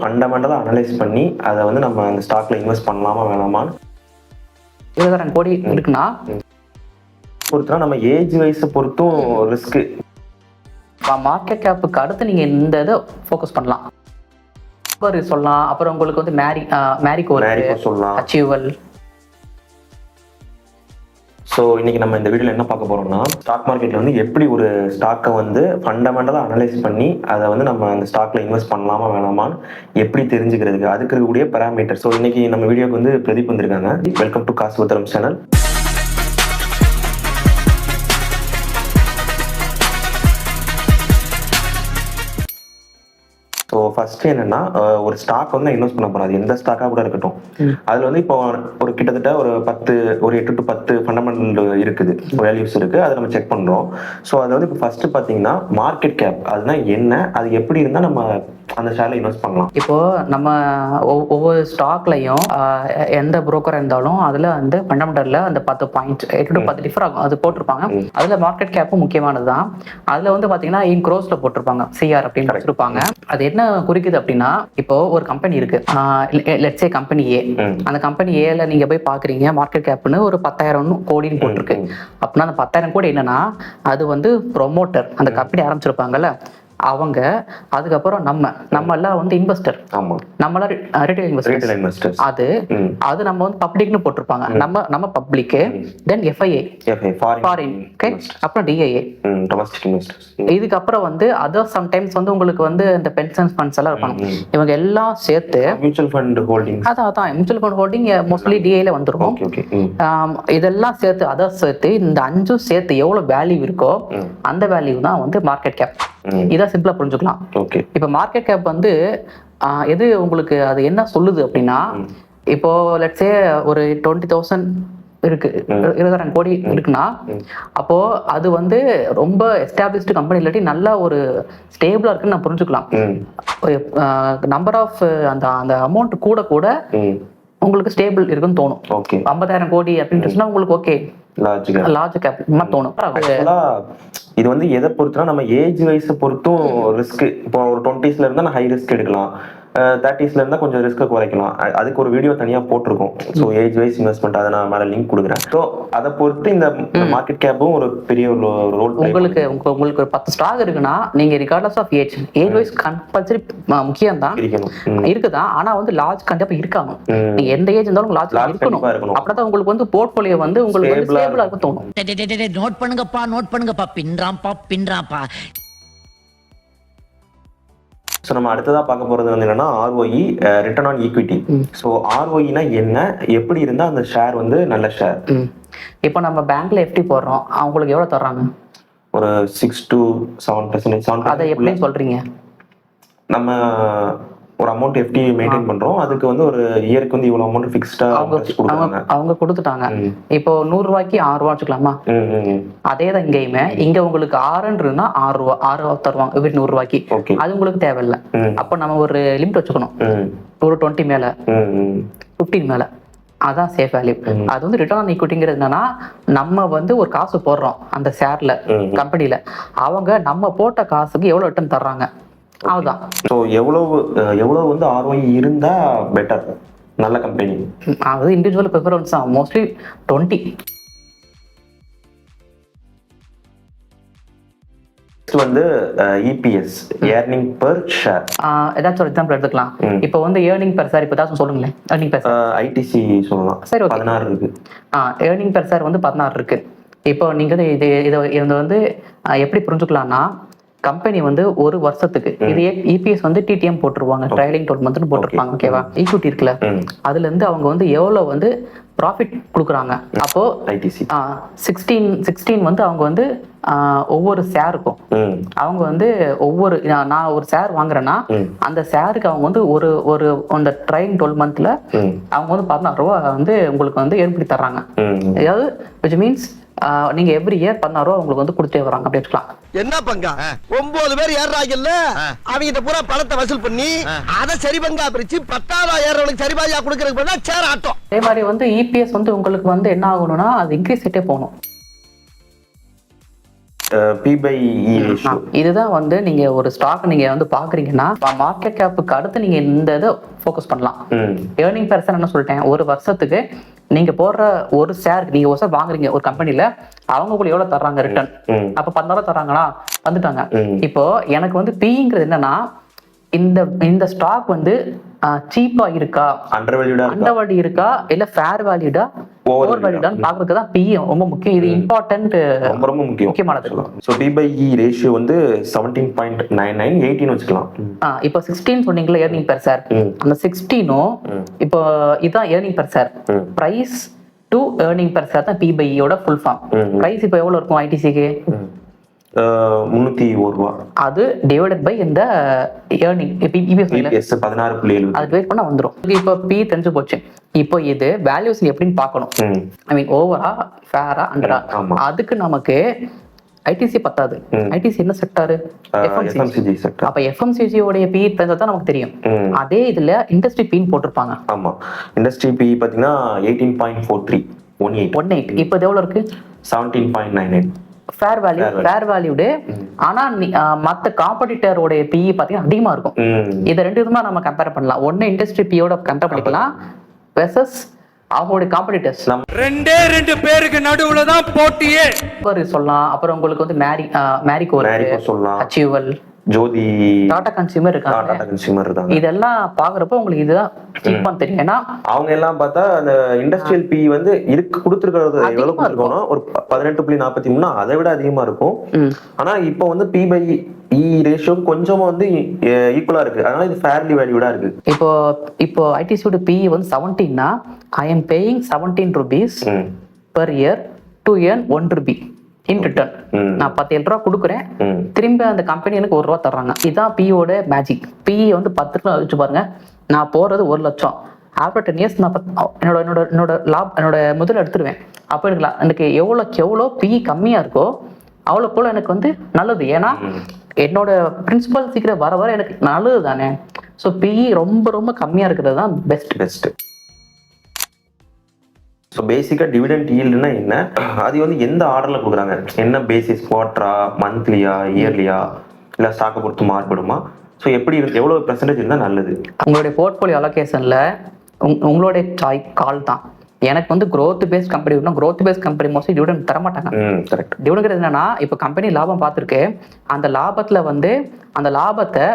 ஃபண்டமெண்டலாக analyse பண்ணி அதை வந்து நம்ம அந்த ஸ்டாக்ல இன்வெஸ்ட் பண்ணலாமா வேணாமான்னு 20,000 கோடி இருக்குன்னா பொறுத்தா நம்ம ஏஜ் வயசை பொறுத்தும் ரிஸ்க்கு. மார்க்கெட் கேப்புக்கு அடுத்து நீங்கள் இந்த இதை ஃபோக்கஸ் பண்ணலாம் சொல்லலாம். அப்புறம் உங்களுக்கு வந்து மேரிகோ சொல்லலாம், அச்சீவல். ஸோ இன்னைக்கு நம்ம இந்த வீடியோவில் என்ன பார்க்க போறோம்னா, ஸ்டாக் மார்க்கெட்ல வந்து எப்படி ஒரு ஸ்டாக்கை வந்து ஃபண்டமெண்டலாக அனலைஸ் பண்ணி அதை வந்து நம்ம அந்த ஸ்டாக்ல இன்வெஸ்ட் பண்ணலாமா வேணாமான்னு எப்படி தெரிஞ்சுக்கிறதுக்கு அதுக்கு இருக்கக்கூடிய பேராமீட்டர். ஸோ இன்னைக்கு நம்ம வீடியோக்கு வந்து பிரதீப் வந்திருக்காங்க. வெல்கம் டு காசு பத்திரம் சேனல். ஸோ ஃபர்ஸ்ட் என்னன்னா, ஒரு ஸ்டாக் வந்து இன்வெஸ்ட் பண்ண போறோம். அது எந்த ஸ்டாக்காக கூட இருக்கட்டும். அதுல வந்து இப்போ ஒரு கிட்டத்தட்ட ஒரு 8 to 10 ஃபண்டமெண்டல் இருக்குது, வேல்யூஸ் இருக்கு. அதை நம்ம செக் பண்றோம். ஸோ அது வந்து இப்போ ஃபர்ஸ்ட் பாத்தீங்கன்னா மார்க்கெட் கேப், அதுனா என்ன, அது எப்படி இருந்தா நம்ம அந்த ஷேர்ல இன்வெஸ்ட் பண்ணலாம். இப்போ நம்ம ஒவ்வொரு ஸ்டாக்லையும் எந்த புரோக்கரா இருந்தாலும் அதுல வந்து ஃபண்டமெண்டல்ல அந்த 10 பாயிண்ட் 8 to 10 டிஃபர் ஆகும், அது போட்டிருப்பாங்க. அதுல மார்க்கெட் கேப்பும் முக்கியமானது தான். அதுல வந்து பாத்தீங்கன்னா இன் க்ரோஸ்ல போட்டிருப்பாங்க, சிஆர் அப்படின்னு வச்சிருப்பாங்க. அது என்ன குறிக்குது அப்படின்னா, இப்போ ஒரு கம்பெனி இருக்கு, லெட்ஸ் சே கம்பெனி ஏ. அந்த கம்பெனி ஏல நீங்க போய் பாக்குறீங்க, மார்க்கெட் கேப்னு ஒரு 10,000 கோடின்னு போட்டிருக்கு. அப்படின்னா அந்த 10,000 கோடி என்னன்னா, அது வந்து ப்ரொமோட்டர், அந்த கம்பெனி ஆரம்பிச்சிருப்பாங்கல்ல அவங்க, அதுக்கப்புறம் நம்ம எல்லாம் வந்து இன்வெஸ்டர், நம்ம எல்லாம் ரிட்டைல் இன்வெஸ்டர். அது நம்ம வந்து பப்ளிக்னு போட்டிருப்பாங்க. நம்ம பப்ளிக், தென் எஃப்ஐஏ ஃபாரின், ஓகே, அப்புறம் டிஐஏ டொமஸ்டிக் இன்வெஸ்டர்ஸ். இதுக்கப்புறம் வந்து அதர் சம்டைம்ஸ் வந்து உங்களுக்கு வந்து இந்த பென்ஷன் ஃபண்ட்ஸ் எல்லாம் இருப்பாங்க. இவங்க எல்லாம் சேர்த்து மியூச்சுவல் ஃபண்ட் ஹோல்டிங், அதான் மியூச்சுவல் ஃபண்ட் ஹோல்டிங் மோஸ்ட்லி டிஐல வந்துரும். இதெல்லாம் சேர்த்து அதர் சேர்த்து இந்த 5 சேர்த்து எவ்வளவு வேல்யூ இருக்கோ அந்த வேல்யூ தான் வந்து மார்க்கெட் கேப். இதான் சிம்பிளா புரிஞ்சுக்கலாம். இப்ப மார்க்கெட் கேப் வந்து எது உங்களுக்கு அது என்ன சொல்லுது அப்படின்னா, இப்போ லெட்ஸ் சே ஒரு 20,000 இருக்கு, 20,000 கோடி இருக்குன்னா, அப்போ அது வந்து ரொம்ப எஸ்டாப்ளிஷ்டு கம்பெனி இல்லாட்டி நல்ல ஒரு ஸ்டேபிளா இருக்குன்னு நான் புரிஞ்சுக்கலாம். நம்பர் ஆஃப் அந்த அமௌண்ட் கூட கூட உங்களுக்கு ஸ்டேபிள் இருக்குன்னு தோணும். 50,000 கோடி அப்படின்னு உங்களுக்கு ஓகே லார்ஜ் கேப் தோணும். இது வந்து எதை பொறுத்துனா நம்ம ஏஜ் வயசை பொறுத்தும் ரிஸ்க். இப்போ ஒரு 20ஸ்ல இருந்தா நான் ஹை ரிஸ்க் எடுக்கலாம், 30ஸ்ல இருந்தா கொஞ்சம் ரிஸ்க் குறைக்கலாம். அதுக்கு ஒரு வீடியோ தனியா போட்டிருக்கோம். ஸோ ஏஜ் வைஸ் இன்வெஸ்ட்மெண்ட், அதை நான் மேல லிங்க் கொடுக்குறேன். ஸோ அதை பொறுத்து இந்த மார்க்கெட் கேப்பும் ஒரு பெரிய ரோல். உங்களுக்கு ஒரு 10 ஸ்டாக் இருக்குன்னா நீங்க regardless of age wise compulsory முக்கியம் தான் இருக்குதான். ஆனா வந்து லார்ஜ் கண்டிப்பா இருக்காங்க. நீங்க எந்த ஏஜ் இருந்தாலும் லார்ஜ் இருக்கணும். அப்படிதான் உங்களுக்கு வந்து போர்ட்ஃபோலியோ வந்து உங்களுக்கு வந்து ஸ்டேபிளா இருக்கும் தோணும். நோட் பண்ணுங்கப்பா பின்றாம்பா. ஸோ நம்ம அடுத்ததாக பார்க்க போகிறது வந்து என்னன்னா ROE, return on equity. So ROEனா என்ன, எப்படி இருந்தால் அந்த ஷேர் வந்து நல்ல ஷேர். இப்போ நம்ம பேங்க்ல FD போடுறோம், அவங்களுக்கு எவ்வளோ தர்றாங்க? ஒரு 6 to 7%. அதை எப்படி சொல்றீங்க? நம்ம ஒரு அமௌண்ட் FD மெயின்டைன் பண்றோம், அதுக்கு வந்து ஒரு இயருக்கு வந்து இவ்வளவு அமௌண்ட் ஃபிக்ஸ்டா கொடுக்குறாங்க. அவங்க கொடுத்துட்டாங்க. இப்போ 100 ரூபாய்க்கு 6 ரூபா வச்சுக்கலாமா? அதே தான் இங்கேயுமே. இங்க உங்களுக்கு 6ன்றதுன்னா 6 ரூபா தருவாங்க 100 ரூபாய்க்கு. அது உங்களுக்கு தேவையில்லை. அப்போ நம்ம ஒரு லிமிட் வச்சுக்கணும், ஒரு 20 மேல 15 மேல. அதான் சேஃப் வேல்யூ. அது வந்து ரிட்டர்ன் ஆன் ஈக்விட்டிங்கிறது என்னன்னா, நம்ம வந்து ஒரு காசு போடுறோம் அந்த ஷேர்ல கம்பெனில, அவங்க நம்ம போட்ட காசுக்கு எவ்வளவு ரிட்டர்ன் தர்றாங்க அதுதான். ஸோ எவ்வளவு வந்து ROE இருந்தா பெட்டர், நல்ல கம்பெனி? அது இண்டிவிஜுவல் ப்ரிஃபரன்ஸ் தான். மோஸ்ட்லி 20. வந்து EPS, ஏர்னிங் பெர் ஷேர். ஏதாச்சும் ஒரு எக்ஸாம்பிள் எடுத்துக்கலாம். இப்போ வந்து ஏர்னிங் பெர் ஷேர் இப்போ ஏதாச்சும் சொல்லுங்களேன். ஏர்னிங் பெர் ஷேர் ITC சொல்லலாம். சரி, 16 இருக்கு. ஏர்னிங் பெர் ஷேர் வந்து 16 இருக்கு. இப்போ நீங்க இதை வந்து எப்படி புரிஞ்சுக்கலாம்னா, கம்பெனி வந்து ஒரு வருஷத்துக்கு இது EPS வந்து TTM போட்டுருவாங்க, ட்ரைலிங் 12 மந்த்னு போட்டிருப்பாங்க. ஓகேவா? ஈக்விட்டி இருக்குல்ல, அதுல இருந்து அவங்க வந்து எவ்வளவு வந்து ப்ராஃபிட் கொடுக்குறாங்க. அப்போ 16 வந்து அவங்க வந்து ஒவ்வொரு ஷேருக்கும் அவங்க வந்து நான் ஒரு ஷேர் வாங்குறேன்னா அந்த ஷேருக்கு அவங்க வந்து ஒரு அந்த ட்ரைலிங் 12 மந்த்ல அவங்க வந்து 16 ரூபா வந்து உங்களுக்கு வந்து ஏற்படுத்தி தர்றாங்க. அதாவது which means நீங்க எவ்ரி இயர் 16 ரூபா உங்களுக்கு வந்து கொடுத்தே வராங்க. அப்படி வச்சுக்கலாம். என்ன பங்கா 9 பேர் ஏறாங்கல்ல, அவங்க பூரா பணத்தை வசூல் பண்ணி அதை சரி பங்கா பிரிச்சு 10,000 ஏறவனுக்கு சரி பாதியா கொடுக்கறதுக்கு பதிலா சேர் ஆட்டம். அதே மாதிரி வந்து EPS வந்து உங்களுக்கு வந்து என்ன ஆகணும்னா அது இன்க்ரீஸ் ஆகிட்டே போகணும். P/E ratio. இதுதான் வந்து நீங்க ஒரு ஸ்டாக் நீங்க வந்து பாக்குறீங்கன்னா மார்க்கெட் கேப்புக்கு அடுத்து நீங்க இந்த இதை ஃபோக்கஸ் பண்ணலாம். ஏர்னிங் பெர் ஷேர் என்ன சொல்லிட்டேன், ஒரு வருஷத்துக்கு நீங்க போடுற ஒரு ஷேர், நீங்க ஒரு ஷேர் வாங்குறீங்க ஒரு கம்பெனில, அவங்க கூட எவ்வளவு தர்றாங்க ரிட்டர்ன், அப்ப 10,000 தர்றாங்களா, வந்துட்டாங்க. இப்போ எனக்கு வந்து பிங்கிறது என்னன்னா, இந்த ஸ்டாக் வந்து சீப்பா இருக்கா, அண்டர் வேல்யூ இருக்கா, இல்ல ஃபேர் வேல்யூடா, ஓவர் வேல்யூடான்னு பாக்குறதுக்கு தான் PE ரொம்ப முக்கியம். இது இம்பார்ட்டன்ட், ரொம்ப முக்கியமானது. சோ P/E ரேஷியோ வந்து 17.99 18 வச்சுக்கலாம். இப்போ 16 சொன்னீங்களா ஏர்னிங் பெர் ஷேர், அந்த 16ம் இப்போ இதான் earning per share, price to earning per share தான் P/E யோட ஃபுல் ஃபார்ம். பிரைஸ் இப்போ எவ்வளவு இருக்கும் ஐடிசிக்கு? 301 ரூபா. அது டிவைடட் பை இந்த ஏர்னிங் EPS 16.7. அது வெயிட் பண்ணா வந்துரும். இப்போ P தெரிஞ்சு போச்சு. இப்போ இது வேல்யூஸ் எப்படின்னு பார்க்கணும். ஐ மீன் ஓவரா, ஃபேரா, அண்டரா. அதுக்கு நமக்கு ஐடிசி பத்தாது. ஐடிசி என்ன செக்டார்? FMCG sector. அப்ப FMCG உடைய PE தெரிஞ்சா தான் நமக்கு தெரியும். அதே இதுல இண்டஸ்ட்ரி PE போட்டிருப்பாங்க. ஆமா, இண்டஸ்ட்ரி PE பாத்தீங்கன்னா 18.43 18. இப்போ இது எவ்வளவு இருக்கு? 17.99. Fair valued. ஆனா மத்த காம்படிட்டரோட PE பாத்தீங்கன்னா அதிகமா இருக்கும். இத ரெண்டு விதமா நம்ம கம்பேர் பண்ணலாம். ஒன்னு இண்டஸ்ட்ரி PE-யோட கம்பேர் பண்ணிக்கலாம் வெர்சஸ் அவங்களுடைய காம்படிட்டர்ஸ். ரெண்டு பேருக்கு நடுவுல தான் போட்டியே சொல்லலாம். அப்புறம் உங்களுக்கு வந்து மேரிகோ சொல்லலாம், அச்சீவல், ஜோதி, டாடா கன்சியூமர் இருக்காங்க. இதெல்லாம் பாக்குறப்ப உங்களுக்கு இதுதான் சீப்பா தெரியும். ஏன்னா அவங்க எல்லாம் பார்த்தா அந்த இண்டஸ்ட்ரியல் PE வந்து கொடுத்துருக்கிறது எவ்வளவு கொடுத்துருக்கோம், ஒரு 18.43, அதை விட அதிகமா இருக்கும். ஆனா இப்போ வந்து P/E ரேஷியோ கொஞ்சம் வந்து ஈக்குவலா இருக்கு. அதனால இது ஃபேர்லி வேல்யூடா இருக்கு. இப்போ ஐடிசியோட PE வந்து 17னா I am paying 17 rupees per year to earn 1 rupee in return. நான் 17 ரூபா கொடுக்குறேன், திரும்ப அந்த கம்பெனி எனக்கு 1 ரூபா தர்றாங்க. இதுதான் PE-யோட மேஜிக். PE வந்து 10 ரூபா வச்சு பாருங்க, நான் போறது 1 லட்சம். ஆஃப்டர் 10 இயர்ஸ் நான் என்னோட முதல்ல எடுத்துருவேன். அப்போ எனக்கு எவ்வளோ PE கம்மியா இருக்கோ அவ்வளோ போல எனக்கு வந்து நல்லது. ஏன்னா என்னோட பிரின்சிபல் சீக்கிரம் வர எனக்கு நல்லது தானே. ஸோ PE ரொம்ப கம்மியா இருக்கிறது தான் பெஸ்ட். ஸோ பேசிக்காக டிவிடெண்ட் ஈல்டுனா என்ன, அது வந்து எந்த ஆர்டரில் கொடுக்குறாங்க, என்ன பேசிஸ், குவார்டரா, மந்த்லியா, இயர்லியா, இல்லை ஸ்டாக்கை பொறுத்து மாறுபடுமா, ஸோ எப்படி எவ்வளோ பெர்சன்டேஜ் இருந்தால் நல்லது? உங்களுடைய போர்ட்ஃபோலியோ அலோகேஷனில் உங்களுடைய கால் தான். எனக்கு வந்து growth based கம்பெனி வேணும். growth based company mostly dividend தர மாட்டாங்க. கரெக்ட். டிவிடெண்ட் என்னன்னா, இப்போ கம்பெனி லாபம் பார்த்துருக்கு, அந்த லாபத்துல வந்து அந்த லாபத்தை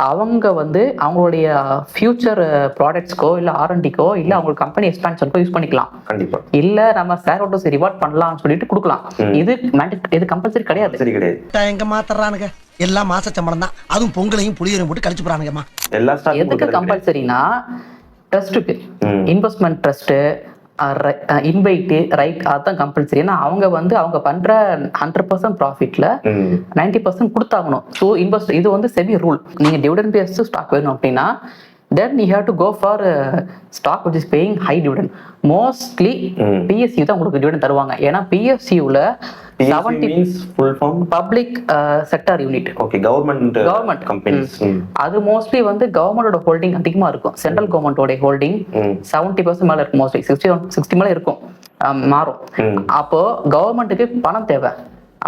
அவங்க வந்து அவங்களுடைய ஃபியூச்சர் ப்ராடக்ட்ஸ்க்கோ இல்லை R&Dக்கோ இல்லை அவங்களுக்கு கம்பெனி எக்ஸ்பான்ஷனுக்கோ யூஸ் பண்ணிக்கலாம். கண்டிப்பா. இல்ல நம்ம ஷேர் ஹோல்டர்ஸ் ரிவார்ட் பண்ணலாம்னு சொல்லிட்டு கொடுக்கலாம். இது கம்பல்சரி கிடையாது. சரி கிடையாது. எங்க மாத்தறானுங்க எல்லாம் மாச சம்பளம் தான், அதுவும் பொங்கலையும் புளியரையும் போட்டு கழிச்சு போறானுங்கம்மா. எல்லா ஸ்டாக்கும் எதுக்கு கம்பல்சரினா, ட்ரஸ்ட்டுக்கு, இன்வெஸ்ட்மெண்ட் ட்ரஸ்ட், இன்வைட் ரைட், அதுதான் கம்பல்சரி. ஏன்னா அவங்க வந்து அவங்க பண்ற 100% ப்ராஃபிட்ல 90% கொடுத்தாகணும். ஸோ இது வந்து செபி ரூல். நீங்க டிவிடெண்ட் பேஸ்ட் ஸ்டாக் வேணும் அப்படின்னா then you have to go for stock which is paying high dividend. Mostly PSU தான் உங்களுக்கு dividend தருவாங்க. ஏன்னா PSU-ல 70 means full form public sector unit. Okay, government companies. அது மோஸ்ட்லி வந்து கவர்மெண்டோட ஹோல்டிங் அதிகமா இருக்கும். சென்ட்ரல் கவர்மெண்டோட ஹோல்டிங் 70% மேல இருக்கும். மோஸ்ட்லி 60 மேல இருக்கும், மாறும். அப்போ கவர்மெண்ட்டுக்கு பணம் தேவை.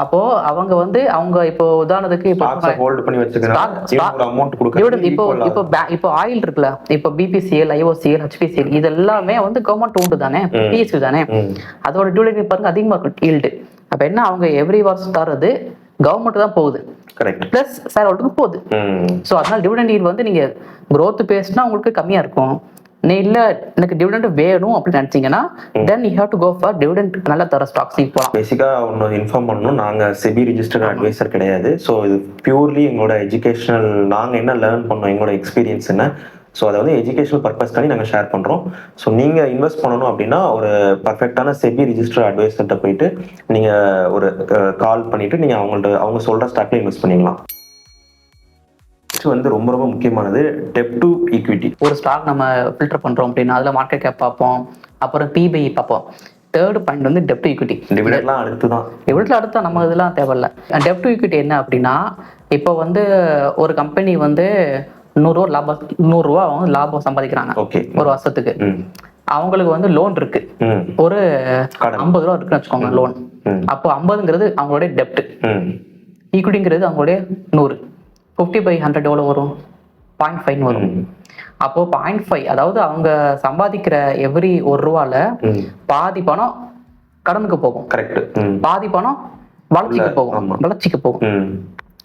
அப்போ அவங்க வந்து இப்போ உதாரணத்துக்கு இப்போ ஆயில் இருக்குல்ல, இப்போ BPCL, IOCL, HPCL இது எல்லாமே வந்து கவர்மெண்ட் ஓன்டு தானே, PSU தானே. அதோட டிவிடெண்ட் பாருங்க அதிகமா இருக்கும் ஈல்டு. அப்ப என்ன, அவங்க எவ்ரி வருஷம் தரது கவர்மெண்ட் தான் போகுது, பிளஸ் ஷேர் ஹோல்டருக்கு போகுது. ஸோ அதனால டிவிடெண்ட் ஈல்டு வந்து நீங்க growth பேஸ்ட்னா உங்களுக்கு கம்மியா இருக்கும். நீ இல்ல எனக்கு டிவிடெண்ட் வேணும் அப்படின்னு நினைச்சீங்கன்னா then you have to go for dividend நல்ல தர ஸ்டாக்ஸ் போலாம். பேசிக்கா ஒன்னு இன்ஃபார்ம் பண்ணணும், நாங்க செபி ரிஜிஸ்டர்ட் அட்வைசர் கிடையாது. ஸோ இது பியூர்லி எங்களோட எஜுகேஷனல், நாங்க என்ன லேர்ன் பண்ணோம், எங்களோட எக்ஸ்பீரியன்ஸ் என்ன, ஸோ அதை வந்து எஜுகேஷனல் பர்பஸ்க்காண்டி நாங்கள் ஷேர் பண்ணுறோம். ஸோ நீங்கள் இன்வெஸ்ட் பண்ணணும் அப்படின்னா ஒரு பர்ஃபெக்டான செபி ரிஜிஸ்டர் அட்வைசர்கிட்ட போயிட்டு நீங்கள் ஒரு கால் பண்ணிவிட்டு நீங்கள் அவங்க சொல்கிற ஸ்டாக்ல இன்வெஸ்ட் பண்ணிக்கலாம். வந்து ரொம்ப முக்கியமானது டெப்ட் டு ஈக்விட்டி. ஒரு ஸ்டாக் நம்ம ஃபில்டர் பண்றோம் அப்படின்னா அதுல மார்க்கெட் கேப் பார்ப்போம், அப்புறம் P/E பார்ப்போம். தேர்ட் பாயிண்ட் வந்து டெப்ட் டு ஈக்விட்டி. டிவிடெண்ட்லாம் அடுத்துதான். டிவிடெண்ட்ல அடுத்தா நம்ம இதெல்லாம் தேவையில்ல. டெப்ட் டு ஈக்விட்டி என்ன அப்படின்னா, இப்போ வந்து ஒரு கம்பெனி வந்து 100 ரூபா அவங்க லாபம் சம்பாதிக்கிறாங்க ஒரு வருஷத்துக்கு. அவங்களுக்கு வந்து லோன் இருக்கு, ஒரு 50 ரூபா இருக்குன்னு வச்சுக்கோங்க லோன். அப்போ 50ங்கிறது அவங்களுடைய டெப்ட், ஈக்விட்டிங்கிறது அவங்களுடைய 100. 50/100 எவ்வளோ வரும்? 0.5 வரும். அப்போ 0.5, அதாவது அவங்க சம்பாதிக்கிற எவ்ரி ₹1 பாதி பணம் கடனுக்கு போகும். கரெக்ட். பாதி பணம் வளர்ச்சிக்கு போகும்.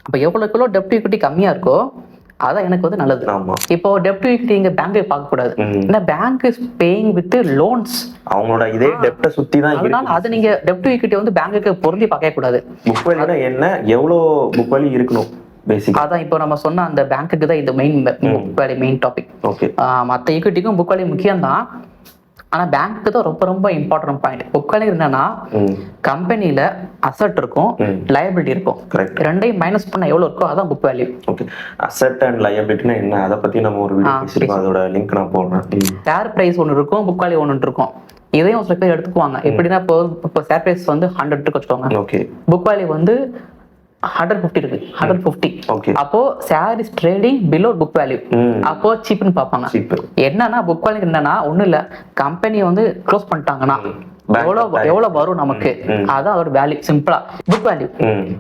அப்போ எவ்வளோ டெப்ட் ஈக்விட்டி கம்மியா இருக்கோ அதான் எனக்கு வந்து நல்லது. இப்போ டெப்ட் ஈக்விட்டி இங்க பேங்க் பார்க்க கூடாது. ஏன்னா bank is paying with loans. அவங்களோட இதே டெப்ட சுத்தி தான் இருக்கு. அதனால அது நீங்க டெப்ட் ஈக்விட்டி வந்து பேங்க்குக்கு பொருந்தி பார்க்க கூடாது. புக் வேல்யூனா என்ன, எவ்வளோ புக் வேல்யூ இருக்கணும் பேசிக்கா. அதான் இப்போ நம்ம சொன்ன அந்த பேங்க்குக்கு தான் இது மெயின் டாபிக். ஓகே. மற்ற ஈக்விட்டிக்கும் புக் வேல்யூ முக்கியம் தான். ஆனா பேங்க்கு தான் ரொம்ப ரொம்ப இம்பார்ட்டன்ட் பாயிண்ட். புக் வேல்யூ என்னன்னா கம்பெனில அசெட் இருக்கும், லயபிலிட்டி இருக்கும். ரெண்டையும் மைனஸ் பண்ண எவ்வளவு இருக்கோ அதான் book value. Okay. Asset and லயபிலிட்டினா என்ன, அத பத்தி நம்ம ஒரு வீடியோ பேசிருக்கோம். அதோட லிங்க் நான் போடுறேன். ஷேர் பிரைஸ் ஒன்னு இருக்கும், புக் வேல்யூ ஒன்னு இருக்கும். இதையும் சில பேர் எடுத்துக்குவாங்க. எப்படின்னா இப்போ ஷேர் பிரைஸ் வந்து 100 இருக்கு வச்சுக்கோங்க. ஓகே. புக் வேல்யூ வந்து 150 இருக்கு. 150. அப்போ share is trading below book value. அப்போ சீப்னு பார்ப்பாங்க. என்னன்னா புக் வேல்யூ என்னன்னா ஒண்ணும் இல்ல, கம்பெனி வந்து க்ளோஸ் பண்ணிட்டாங்கன்னா எவ்வளவு வரும் நமக்கு, அதான் அதோட வேல்யூ. சிம்பிளா புக் வேல்யூ.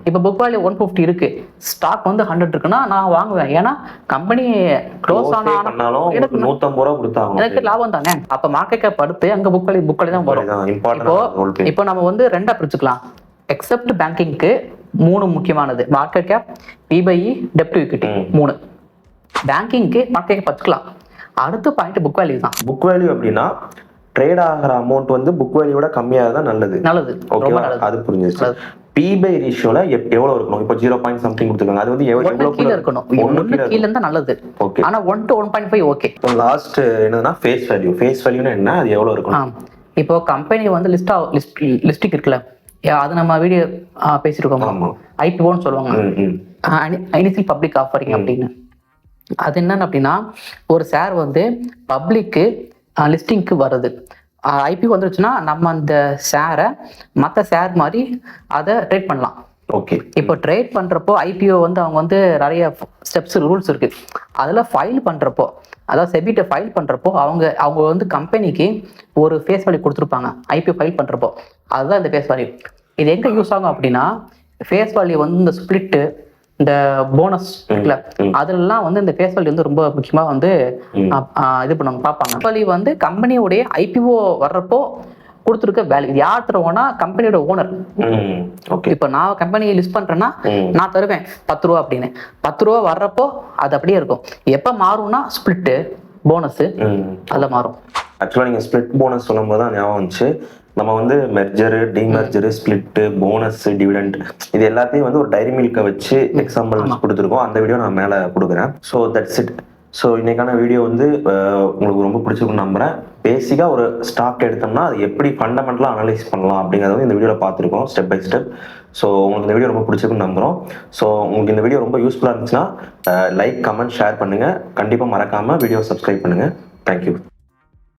இப்ப புக் வேல்யூ 150 இருக்கு, ஸ்டாக் வந்து 100 இருக்குன்னா நான் வாங்குவேன். ஏன்னா கம்பெனி க்ளோஸ் ஆனாலும் எனக்கு 150 ரூபாய் கொடுத்தாங்க, எனக்கு லாபம் தானே. அப்ப மார்க்கெட் கேப் அடுத்து அங்க புக் வேல்யூ தான் வரும். இப்போ நம்ம வந்து ரெண்டா பிரிச்சுக்கலாம். எக்ஸப்ட் பேங்கிங்க்கு 3 முக்கியமானது: மார்க்கெட் கேப், P/E, டெப்ட் ஈக்விட்டி. 3. பேங்கிங்க்கு மார்க்கெட் கேப் வச்சுக்கலாம். அடுத்த பாயிண்ட் புக் வேல்யூ தான். புக் வேல்யூ அப்படின்னா ட்ரேட் ஆகிற அமௌண்ட் வந்து புக் வேல்யூவோட கம்மியா தான் நல்லது. ரொம்ப நல்லது. அது புரிஞ்சிருச்சு. P/E ரேஷியோல எவ்வளவு இருக்கணும்? இப்போ 0. something கொடுத்துருக்காங்க. அது வந்து எவ்வளவு கீழ இருக்கணும்? 1 கீழ இருந்தா நல்லது. ஓகே. ஆனா 1 to 1.5 ஓகே. லாஸ்ட் என்னன்னா ஃபேஸ் வேல்யூ. ஃபேஸ் வேல்யூனா என்ன, அது எவ்வளவு இருக்கணும்? இப்போ கம்பெனி வந்து லிஸ்டிங் இருக்குல்ல, அது நம்ம வீடியோ பேசிருக்கோம். IPOன்னு சொல்லுவாங்க, இனிஷியல் பப்ளிக் ஆஃபரிங் அப்படின்னு. அது என்னன்னு அப்படின்னா ஒரு ஷேர் வந்து பப்ளிக்கு லிஸ்டிங்க்கு வருது. IPO வந்துருச்சுன்னா நம்ம அந்த ஷேரை மற்ற ஷேர் மாதிரி அதை ட்ரேட் பண்ணலாம். ஓகே. இப்போ ட்ரேட் பண்றப்போ IPO வந்து அவங்க வந்து நிறைய ஸ்டெப்ஸ் ரூல்ஸ் இருக்கு. அதுல ஃபைல் பண்றப்போ, அதாவது செபிட்ட ஃபைல் பண்றப்போ அவங்க வந்து கம்பெனிக்கு ஒரு ஃபேஸ் வேல்யூ கொடுத்துருப்பாங்க. IPO ஃபைல் பண்றப்போ அதுதான் இந்த ஃபேஸ் வேல்யூ. இது எங்க யூஸ் ஆகும் அப்படின்னா ஃபேஸ் வேல்யூ வந்து இந்த ஸ்பிளிட்டு, இந்த போனஸ் இருக்குல்ல, அதெல்லாம் வந்து இந்த ஃபேஸ் வேல்யூ வந்து ரொம்ப முக்கியமா வந்து இது பண்ணுவாங்க, பார்ப்பாங்க. வேல்யூ வந்து கம்பெனியோடைய IPO வர்றப்போ கொடுத்துருக்க வேல்யூ. இது யார் தருவோம்னா கம்பெனியோட ஓனர். இப்ப நான் கம்பெனியை லிஸ்ட் பண்றேன்னா நான் தருவேன் 10 ரூபா அப்படின்னு. 10 ரூபா வர்றப்போ அது அப்படியே இருக்கும். எப்ப மாறும்னா ஸ்பிளிட்டு, போனஸ் அதுல மாறும். ஆக்சுவலா நீங்க ஸ்பிளிட் போனஸ் சொல்லும் போது தான் ஞாபகம் வந்துச்சு. நம்ம வந்து மெர்ஜரு, டிமெர்ஜரு, ஸ்பிளிட்டு, போனஸ், டிவிடெண்ட் இது எல்லாத்தையும் வந்து ஒரு டைரி மில்கை வச்சு எக்ஸாம்பிள் கொடுத்துருக்கோம். அந்த வீடியோ நான் மேலே கொடுக்குறேன். So that's it. ஸோ இன்னைக்கான வீடியோ வந்து உங்களுக்கு ரொம்ப பிடிச்சிருக்குன்னு நம்புறேன். பேசிக்காக ஒரு ஸ்டாக் எடுத்தோம்னா அது எப்படி ஃபண்டமெண்டலாக அனலைஸ் பண்ணலாம் அப்படிங்கிறது வந்து இந்த வீடியோவில் பார்த்துருக்கோம், ஸ்டெப் பை ஸ்டெப். ஸோ உங்களுக்கு இந்த வீடியோ ரொம்ப பிடிச்சிருக்குன்னு நம்புகிறோம். ஸோ உங்களுக்கு இந்த வீடியோ ரொம்ப யூஸ்ஃபுல்லாக இருந்துச்சுன்னா லைக், கமெண்ட், ஷேர் பண்ணுங்கள். கண்டிப்பாக மறக்காமல் வீடியோ சப்ஸ்கிரைப் பண்ணுங்கள். தேங்க்யூ.